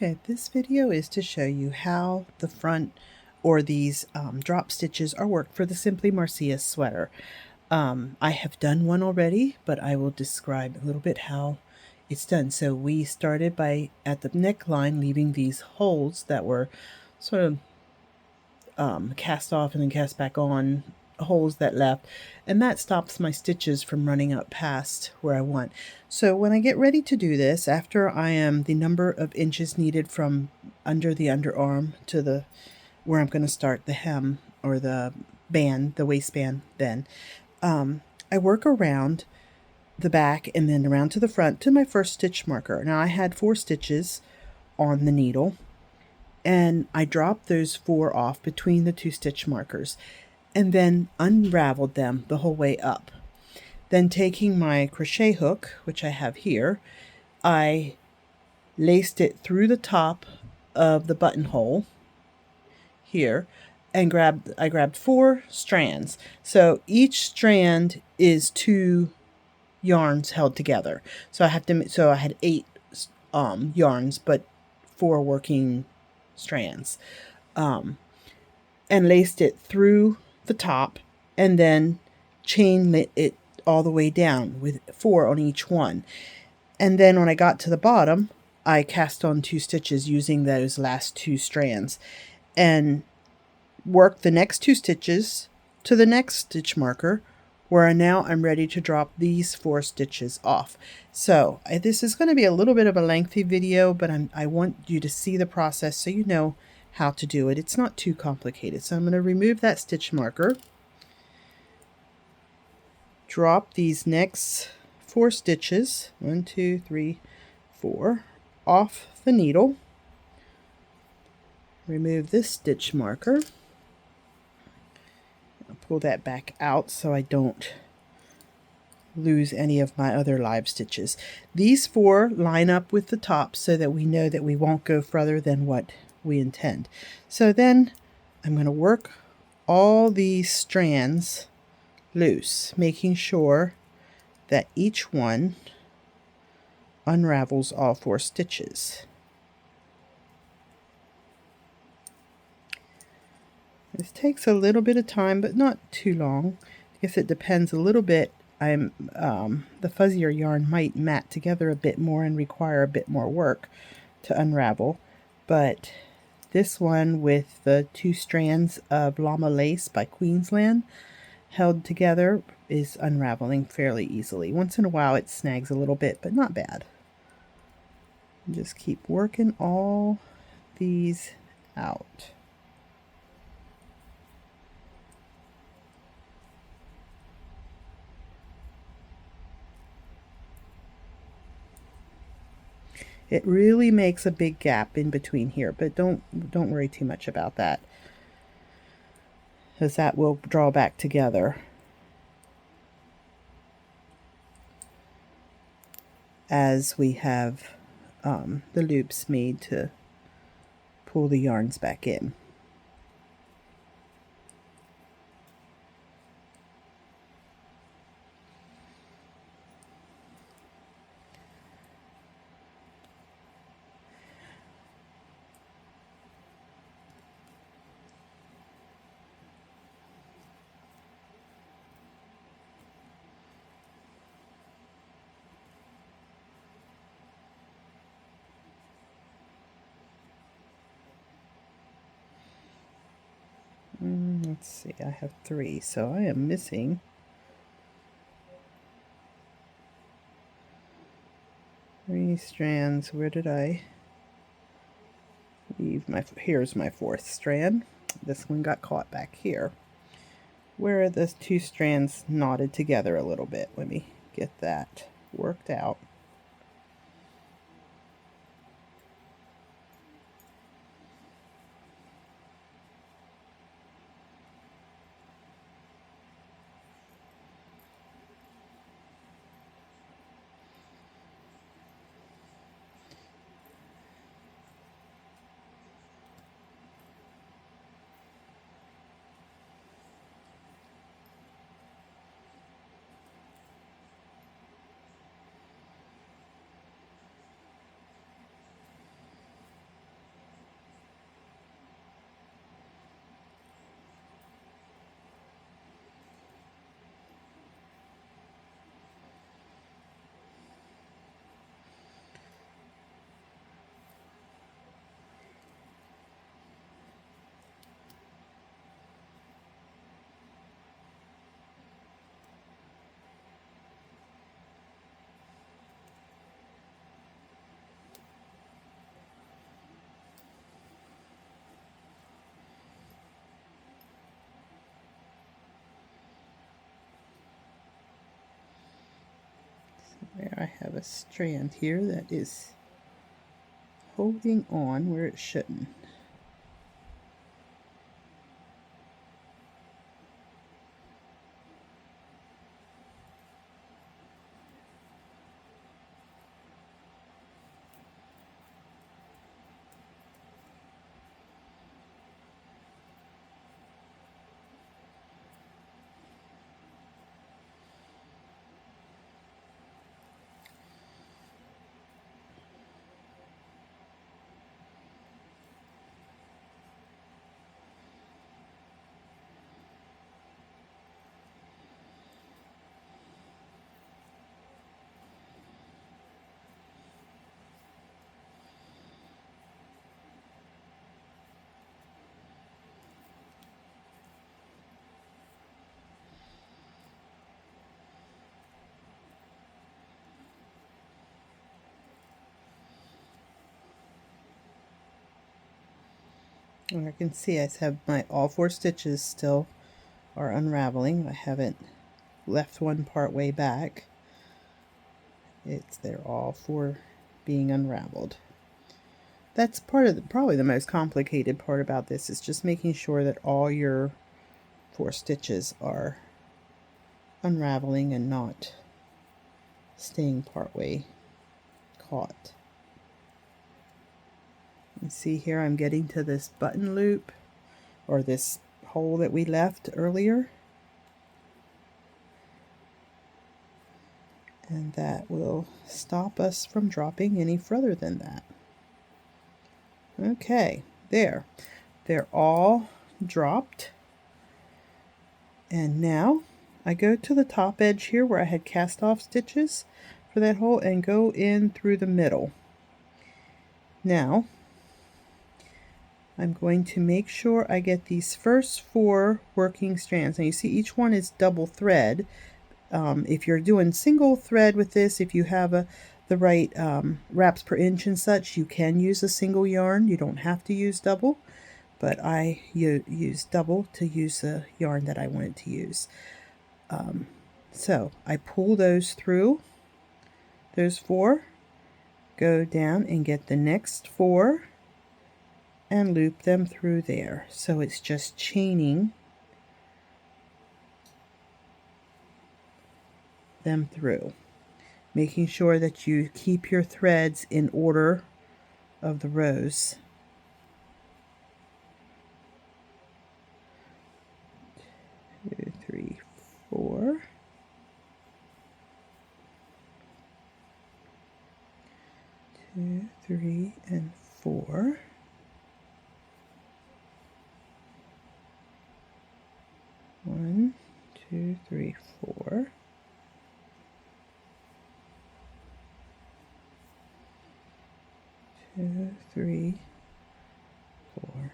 Okay, this video is to show you how the front or these drop stitches are worked for the Simply Marcia sweater. I have done one already, but I will describe a little bit how it's done. So we started by at the neckline leaving these holes that were sort of cast off and then cast back on, holes that left, and that stops my stitches from running up past where I want. So when I get ready to do this, after I am the number of inches needed from under the underarm to the where I'm going to start the hem or the band, the waistband, then I work around the back and then around to the front to my first stitch marker. Now I had 4 stitches on the needle, and I dropped those 4 off between the 2 stitch markers and then unraveled them the whole way up. Then taking my crochet hook, which I have here, I laced it through the top of the buttonhole here and I grabbed 4 strands. So each strand is 2 yarns held together. So I had 8 yarns, but 4 working strands. And laced it through the top and then chain it all the way down with 4 on each one. And then when I got to the bottom, I cast on 2 stitches using those last 2 strands and worked the next 2 stitches to the next stitch marker, where now I'm ready to drop these 4 stitches off. So this is going to be a little bit of a lengthy video, but I want you to see the process so you know how to do it. It's not too complicated. So I'm going to remove that stitch marker, drop these next 4 stitches, 1, 2, 3, 4, off the needle, remove this stitch marker, I'll pull that back out so I don't lose any of my other live stitches. These 4 line up with the top so that we know that we won't go further than what we intend. So then I'm going to work all these strands loose, making sure that each one unravels all 4 stitches. This takes a little bit of time, but not too long. I guess it depends a little bit. The fuzzier yarn might mat together a bit more and require a bit more work to unravel, but this one with the 2 strands of llama lace by Queensland held together is unraveling fairly easily. Once in a while it snags a little bit, but not bad. Just keep working all these out. It really makes a big gap in between here, but don't worry too much about that, because that will draw back together as we have the loops made to pull the yarns back in. Let's see, I have 3, so I am missing 3 strands. Where did I leave here's my 4th strand. This one got caught back here. Where are the 2 strands knotted together a little bit? Let me get that worked out. a strand here that is holding on where it shouldn't. And I can see I have my all 4 stitches still are unraveling. I haven't left one part way back. They're all 4 being unraveled. That's part of probably the most complicated part about this, is just making sure that all your 4 stitches are unraveling and not staying partway caught. You see here I'm getting to this button loop, or this hole that we left earlier, and that will stop us from dropping any further than that. Okay, there. They're all dropped. And now I go to the top edge here where I had cast off stitches for that hole and go in through the middle. Now I'm going to make sure I get these first 4 working strands. Now you see each one is double thread. If you're doing single thread with this, if you have the right wraps per inch and such, you can use a single yarn. You don't have to use double, but I use double to use the yarn that I wanted to use. So I pull those through, those 4, go down and get the next 4 and loop them through there. So it's just chaining them through, making sure that you keep your threads in order of the rows. Two, three, 4. 2, 3, and 4. 1, 2, 3, 4. 2, 3, 4.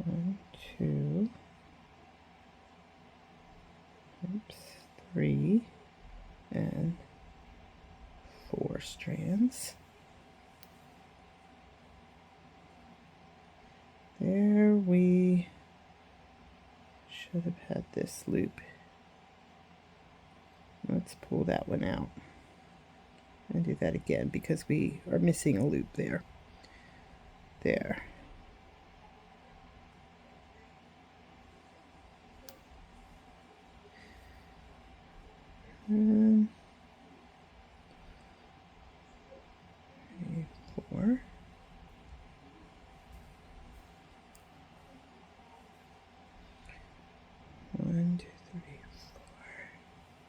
1, 2, 3, and 4 strands. There, we should have had this loop. Let's pull that one out and do that again because we are missing a loop there. There. And 3, 4. 1, 2, 3, 4.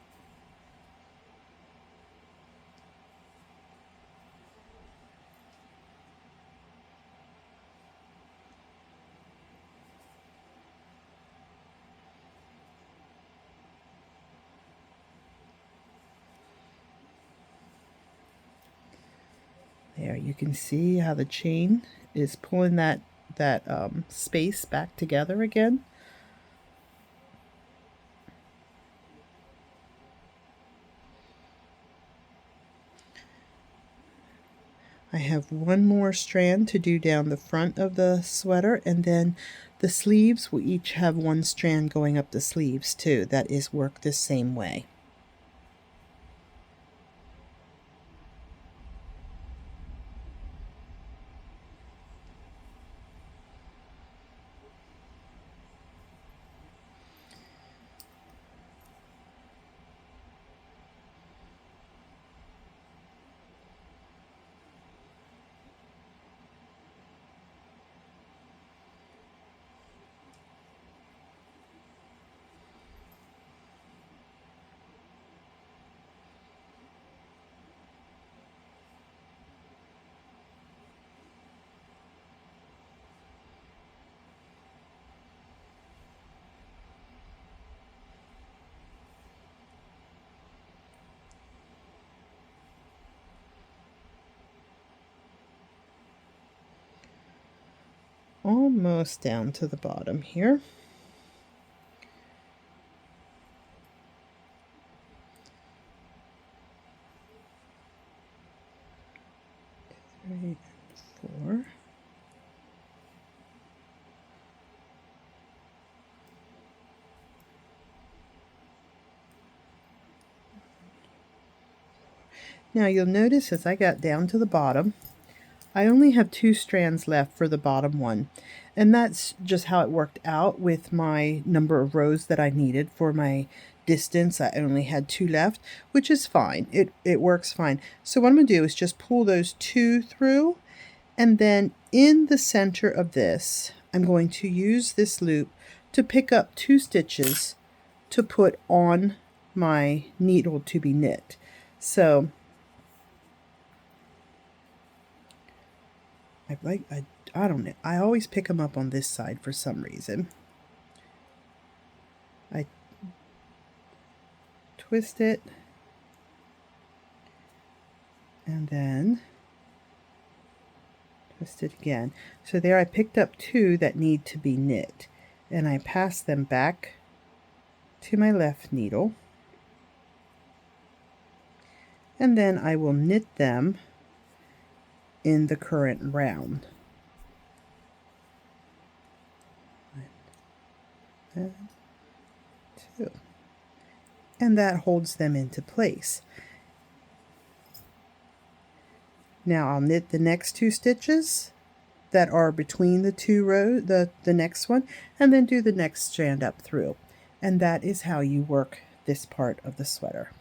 There, you can see how the chain is pulling that space back together again. I have one more strand to do down the front of the sweater, and then the sleeves will each have one strand going up the sleeves too. That is worked the same way. Almost down to the bottom here. Three and four. Now you'll notice as I got down to the bottom, I only have 2 strands left for the bottom one, and that's just how it worked out with my number of rows that I needed for my distance. I only had 2 left, which is fine. It works fine. So what I'm going to do is just pull those 2 through, and then in the center of this, I'm going to use this loop to pick up 2 stitches to put on my needle to be knit. So I don't know. I always pick them up on this side for some reason. I twist it and then twist it again. So there I picked up 2 that need to be knit, and I pass them back to my left needle, and then I will knit them in the current round. And 2. And that holds them into place. Now I'll knit the next 2 stitches that are between the 2 rows, the next one, and then do the next strand up through. And that is how you work this part of the sweater.